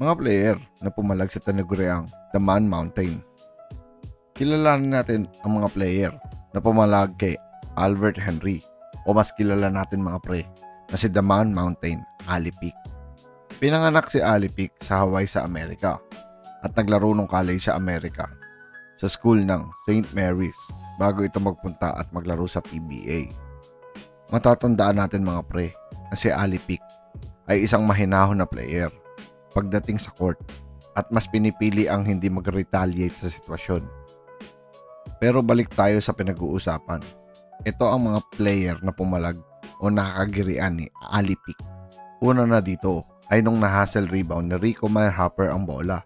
Mga player na pumalag sa tinaguriang The Man Mountain. Kilalanin natin ang mga player na pumalag kay Albert Henry o mas kilala natin mga pre na si The Man Mountain, Ali Peak. Pinanganak si Ali Peak sa Hawaii sa Amerika at naglaro ng college sa Amerika sa school ng St. Mary's bago ito magpunta at maglaro sa PBA. Matatandaan natin mga pre na si Ali Peak ay isang mahinahon na player pagdating sa court at mas pinipili ang hindi mag-retaliate sa sitwasyon. Pero balik tayo sa pinag-uusapan. Ito ang mga player na pumalag o nakakagirian ni Ali Peak. Una na dito ay nung na-hustle rebound ni Rico Meyerhopper ang bola.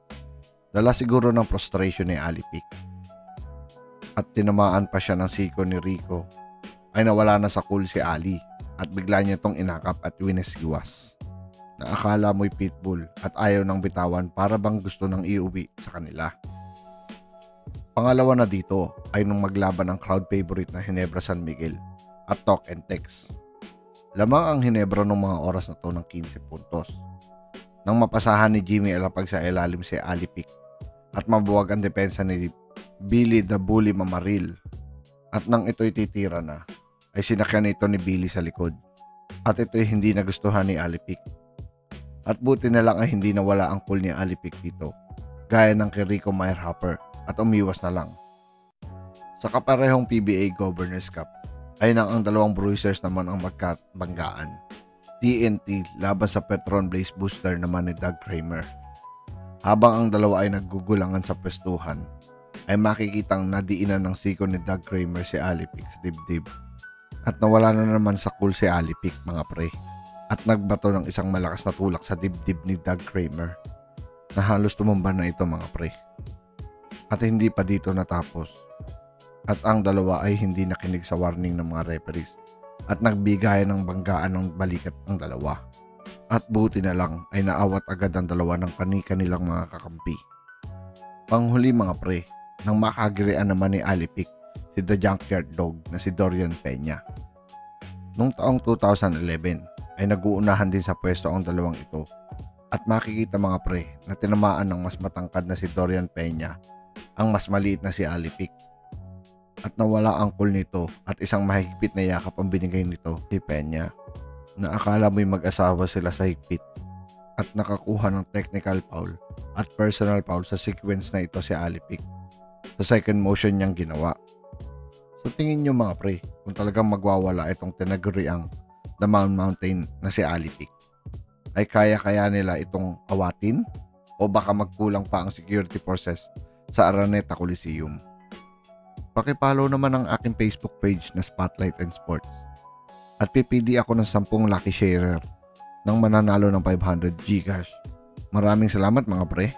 Dala siguro ng frustration ni Ali Peak. At tinamaan pa siya ng siko ni Rico ay nawala na sa cool si Ali at bigla niya itong inakap at winesiwas. Na akala mo'y pitbull at ayaw ng bitawan para bang gusto nang iuwi sa kanila. Pangalawa na dito ay nung maglaban ang crowd favorite na Ginebra San Miguel at Talk and Text. Lamang ang Ginebra noong mga oras na to ng 15 puntos. Nang mapasahan ni Jimmy Alapag sa ilalim si Ali Peak at mabuwag ang depensa ni Billy the Bully Mamaril. At nang ito'y titira na ay sinakyan ito ni Billy sa likod at ito'y hindi nagustuhan ni Ali Peak. At buti na lang ay hindi nawala ang cool ni Ali Peak dito, gaya ng kay Rico Meyerhopper at umiwas na lang. Sa kaparehong PBA Governors Cup ay nang ang dalawang Bruisers naman ang magkabanggaan. TNT laban sa Petron Blaze Booster naman ni Doug Kramer. Habang ang dalawa ay naggugulangan sa pwestuhan, ay makikitang nadiinan ng siko ni Doug Kramer si Ali Peak sa dibdib. At nawala na naman sa cool si Ali Peak mga pre. At nagbato ng isang malakas na tulak sa dibdib ni Doug Kramer na halos tumumba na ito mga pre. At hindi pa dito natapos. At ang dalawa ay hindi nakinig sa warning ng mga referees at nagbigay ng banggaan ng balikat ang dalawa. At buti na lang ay naawat agad ang dalawa ng kanilang mga kakampi. Panghuli mga pre, nang makagirian naman ni Ali Peak si The Junkyard Dog na si Dorian Peña. Noong taong 2011 ay nag-uunahan din sa pwesto ang dalawang ito at makikita mga pre na tinamaan ng mas matangkad na si Dorian Peña ang mas maliit na si Ali Peak at nawala ang cool nito at isang mahigpit na yakap ang binigay nito si Peña na akala mo'y mag-asawa sila sa higpit at nakakuha ng technical foul at personal foul sa sequence na ito si Ali Peak sa second motion niyang ginawa. So tingin nyo mga pre kung talagang magwawala itong tinaguriang The Man Mountain na si Ali Peak, ay kaya nila itong awatin o baka magkulang pa ang security forces sa Araneta Coliseum. Pakipollow naman ang aking Facebook page na Spotlight and Sports at pipili ako ng 10 lucky sharer ng mananalo ng 500 Gcash. Maraming salamat mga pre.